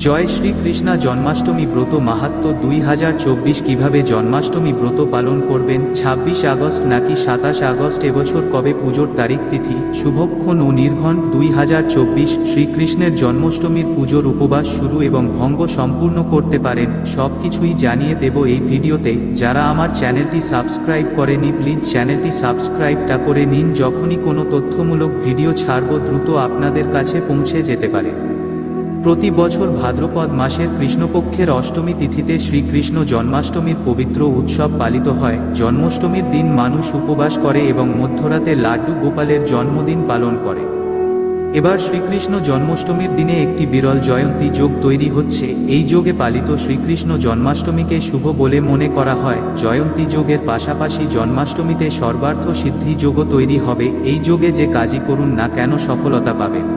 জয় শ্রীকৃষ্ণ জন্মাষ্টমী ব্রত মাহাত্ম্য 2024 কিভাবে জন্মাষ্টমী ব্রত পালন করবেন 26 আগস্ট নাকি 27 আগস্ট এবছর কবে পুজোর তারিখ তিথি শুভক্ষণ ও নির্ঘণ্ট 2024 শ্রীকৃষ্ণের জন্মাষ্টমীর পুজোর উপবাস শুরু এবং ভঙ্গ সম্পূর্ণ করতে পারেন সবকিছুই জানিয়ে দেব এই ভিডিওতে। যারা আমার চ্যানেলটি সাবস্ক্রাইব করেনি প্লিজ চ্যানেলটি সাবস্ক্রাইবটা করে নিন, যখনই কোনো তথ্যমূলক ভিডিও ছাড়ব দ্রুত আপনাদের কাছে পৌঁছে যেতে পারে। প্রতি বছর ভাদ্রপদ মাসের কৃষ্ণপক্ষের অষ্টমী তিথিতে শ্রীকৃষ্ণ জন্মাষ্টমীর পবিত্র উৎসব পালিত হয়। জন্মাষ্টমীর দিন মানুষ উপবাস করে এবং মধ্যরাতে লাড্ডু গোপালের জন্মদিন পালন করে। এবার শ্রীকৃষ্ণ জন্মাষ্টমীর দিনে একটি বিরল জয়ন্তী যোগ তৈরি হচ্ছে। এই যোগে পালিত শ্রীকৃষ্ণ জন্মাষ্টমীকে শুভ বলে মনে করা হয়। জয়ন্তী যোগের পাশাপাশি জন্মাষ্টমীতে সর্বার্থ সিদ্ধি যোগও তৈরি হবে। এই যোগে যে কাজই করুন না কেন সফলতা পাবেন।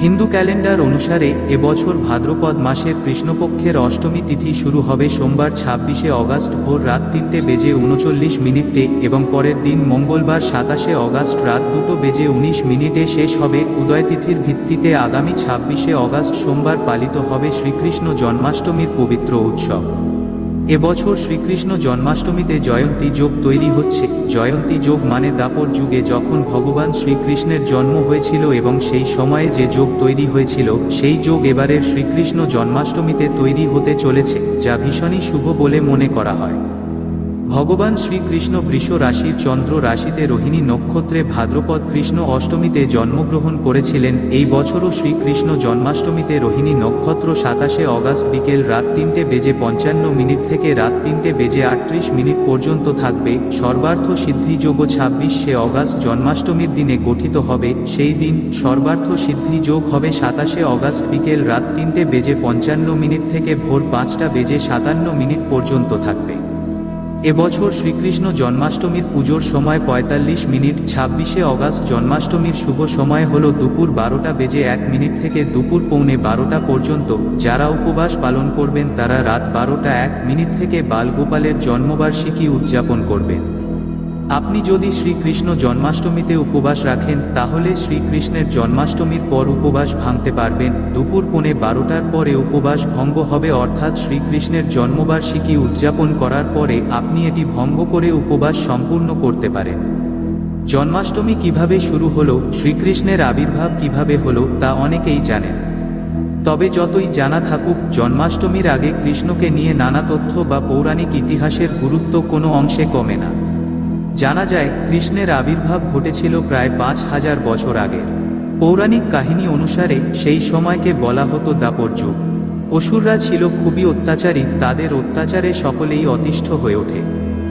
হিন্দু ক্যালেন্ডার অনুসারে এবছর ভাদ্রপদ মাসের কৃষ্ণপক্ষের অষ্টমী তিথি শুরু হবে সোমবার 26 আগস্ট ভোর রাত 3:39 এবং পরের দিন মঙ্গলবার 27 আগস্ট রাত 2:19 শেষ হবে। উদয় তিথির ভিত্তিতে আগামী 26 আগস্ট সোমবার পালিত হবে শ্রীকৃষ্ণ জন্মাষ্টমীর পবিত্র উৎসব। এবছর শ্রীকৃষ্ণ জন্মাষ্টমীতে জয়ন্তী যোগ তৈরি হচ্ছে। জয়ন্তী যোগ মানে দাপর যুগে যখন ভগবান শ্রীকৃষ্ণের জন্ম হয়েছিল এবং সেই সময়ে যে যোগ তৈরি হয়েছিল সেই যোগ এবারের শ্রীকৃষ্ণ জন্মাষ্টমীতে তৈরি হতে চলেছে, যা ভীষণই শুভ বলে মনে করা হয়। ভগবান শ্রীকৃষ্ণ বৃষ রাশির চন্দ্র রাশিতে রোহিণী নক্ষত্রে ভাদ্রপদ কৃষ্ণ অষ্টমীতে জন্মগ্রহণ করেছিলেন। এই বছরও শ্রীকৃষ্ণ জন্মাষ্টমীতে রোহিণী নক্ষত্র 27 আগস্ট বিকেল রাত 3:55 থেকে রাত 3:38 পর্যন্ত থাকবে। সর্বার্থ সিদ্ধি যোগ 26 আগস্ট জন্মাষ্টমীর দিনে গঠিত হবে। সেই দিন সর্বার্থ সিদ্ধি যোগ হবে 27 আগস্ট বিকেল রাত 3:55 থেকে ভোর 5:57 পর্যন্ত থাকবে। এবছর শ্রীকৃষ্ণ জন্মাষ্টমীর পুজোর সময় 45 মিনিট। 26 আগস্ট জন্মাষ্টমীর শুভ সময় হল দুপুর 12:01 থেকে দুপুর 11:15 পর্যন্ত। যারা উপবাস পালন করবেন তারা রাত 12:01 থেকে বালগোপালের জন্মবার্ষিকী উদযাপন করবেন। আপনি যদি শ্রীকৃষ্ণ জন্মাষ্টমীতে উপবাস রাখেন তাহলে শ্রীকৃষ্ণের জন্মাষ্টমীর পর উপবাস ভাঙতে পারবেন। দুপুর 12:15 পরে উপবাস ভঙ্গ হবে, অর্থাৎ শ্রীকৃষ্ণের জন্মবার্ষিকী উদযাপন করার পরে আপনি এটি ভঙ্গ করে উপবাস সম্পূর্ণ করতে পারেন। জন্মাষ্টমী কিভাবে শুরু হলো, শ্রীকৃষ্ণের আবির্ভাব কিভাবে হলো তা অনেকেই জানেন। তবে যতই জানা থাকুক, জন্মাষ্টমীর আগে কৃষ্ণকে নিয়ে নানা তথ্য বা পৌরাণিক ইতিহাসের গুরুত্ব কোনো অংশে কমে না। জানা যায় কৃষ্ণের আবির্ভাব ঘটেছিল প্রায় 5000 বছর আগে। পৌরাণিক কাহিনী অনুসারে সেই সময়কে বলা হতো দাপর যুগ। অসুররা ছিল খুবই অত্যাচারী, তাদের অত্যাচারে সকলেই অতিষ্ঠ হয়ে ওঠে।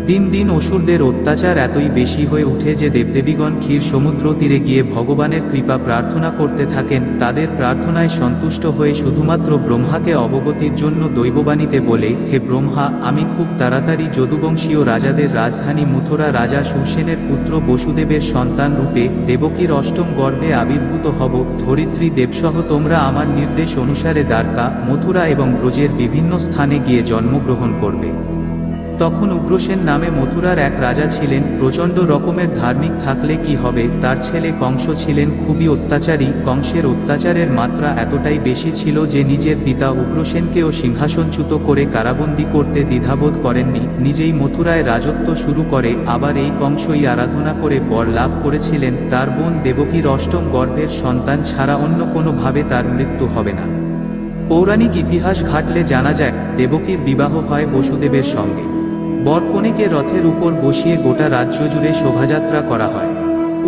দিন দিন অসুরদের অত্যাচার এতই বেশি হয়ে ওঠে যে দেবদেবীগণ ক্ষীর সমুদ্র তীরে গিয়ে ভগবানের কৃপা প্রার্থনা করতে থাকেন। তাদের প্রার্থনায় সন্তুষ্ট হয়ে শুধুমাত্র ব্রহ্মাকে অবগতির জন্য দৈববাণীতে বলে, হে ব্রহ্মা, আমি খুব তাড়াতাড়ি যদুবংশীয় রাজাদের রাজধানী মথুরা রাজা সুসেনের পুত্র বসুদেবের সন্তান রূপে দেবকীর অষ্টম গর্ভে আবির্ভূত হব। ধরিত্রী দেবসহ তোমরা আমার নির্দেশ অনুসারে দ্বারকা, মথুরা এবং ব্রজের বিভিন্ন স্থানে গিয়ে জন্মগ্রহণ করবে। তখন উগ্রসেন নামে মথুরার এক রাজা ছিলেন। প্রচণ্ড রকমের ধার্মিক থাকলে কি হবে, তার ছেলে কংস ছিলেন খুবই অত্যাচারী। কংসের অত্যাচারের মাত্রা এতটাই বেশি ছিল যে নিজের পিতা উগ্রসেনকেও সিংহাসনচ্যুত করে কারাবন্দী করতে দ্বিধাবোধ করেননি, নিজেই মথুরায় রাজত্ব শুরু করে। আবার এই কংসই আরাধনা করে বর লাভ করেছিলেন তার বোন দেবকীর অষ্টম গর্ভের সন্তান ছাড়া অন্য কোনোভাবে তার মৃত্যু হবে না। পৌরাণিক ইতিহাস ঘাটলে জানা যায় দেবকীর বিবাহ হয় বসুদেবের সঙ্গে। বর কনেকে রথের উপর বসিয়ে গোটা রাজ্য জুড়ে শোভাযাত্রা করা হয়।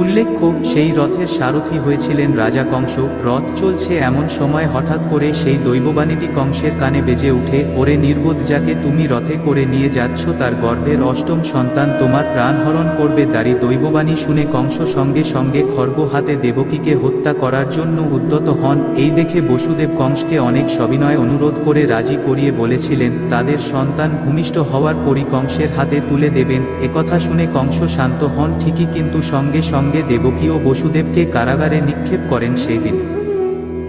উল্লেখ্য, সেই রথের সারথি হয়েছিলেন রাজা কংস। রথ চলছে এমন সময় হঠাৎ করে সেই দৈববাণীটি কংসের কানে বেজে উঠে, ওরে নির্বোধ, যাকে তুমি রথে করে নিয়ে যাচ্ছ তার গর্ভের অষ্টম সন্তান তোমার প্রাণহরণ করবে। দাঁড়ি দৈববাণী শুনে কংস সঙ্গে সঙ্গে খড়গ হাতে দেবকীকে হত্যা করার জন্য উদ্যত হন। এই দেখে বসুদেব কংসকে অনেক সবিনয় অনুরোধ করে রাজি করিয়ে বলেছিলেন তাদের সন্তান ভূমিষ্ঠ হওয়ার পরই কংসের হাতে তুলে দেবেন। একথা শুনে কংস শান্ত হন ঠিকই, কিন্তু সঙ্গে সঙ্গে দেবকী ও বসুদেবকে কারাগারে নিক্ষেপ করেন। সেই দিন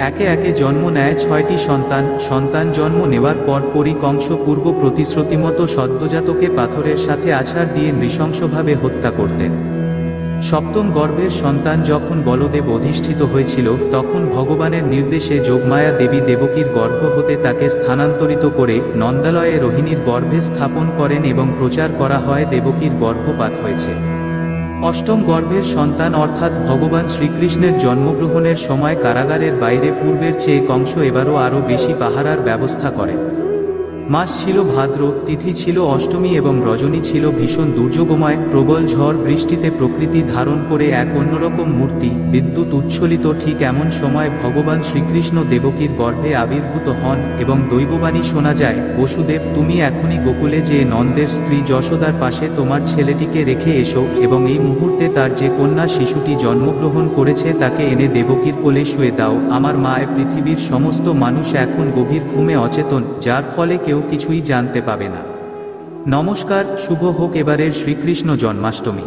একে একে জন্ম নেয় 6টি সন্তান। সন্তান জন্ম নেওয়ার পরপরই কংস পূর্ব প্রতিশ্রুতিমতো সদ্যজাতকে পাথরের সাথে আছাড় দিয়ে নৃশংসভাবে হত্যা করতেন। সপ্তম গর্ভের সন্তান যখন বলদেব অধিষ্ঠিত হয়েছিল, তখন ভগবানের নির্দেশে যোগমায়া দেবী দেবকীর গর্ভ হতে তাকে স্থানান্তরিত করে নন্দালয়ে রোহিণীর গর্ভে স্থাপন করেন এবং প্রচার করা হয় দেবকীর গর্ভপাত হয়েছে। অষ্টম গর্ভের সন্তান অর্থাৎ ভগবান শ্রীকৃষ্ণের জন্মগ্রহণের সময় কারাগারের বাইরে পূর্বের চেয়ে কংস এবারও আরও বেশি পাহারার ব্যবস্থা করে। মাস ছিল ভাদ্র, তিথি ছিল অষ্টমী এবং রজনী ছিল ভীষণ দুর্যোগময়। প্রবল ঝড় বৃষ্টিতে প্রকৃতি ধারণ করে এক অন্যরকম মূর্তি, বিদ্যুৎ উচ্ছ্বলিত ঠিক এমন সময় ভগবান শ্রীকৃষ্ণ দেবকীর গর্ভে আবির্ভূত হন এবং দৈববাণী শোনা যায়, বসুদেব, তুমি এখনই গোকুলে যে নন্দের স্ত্রী যশোদার পাশে তোমার ছেলেটিকে রেখে এসো এবং এই মুহূর্তে তার যে কন্যা শিশুটি জন্মগ্রহণ করেছে তাকে এনে দেবকীর কোলে শুয়ে দাও। আমার মায়ের পৃথিবীর সমস্ত মানুষ এখন গভীর ঘুমে অচেতন, যার ফলে কেউ কিছুই জানতে পাবে না। নমস্কার, শুভ হোক এবারের শ্রীকৃষ্ণ জন্মাষ্টমী।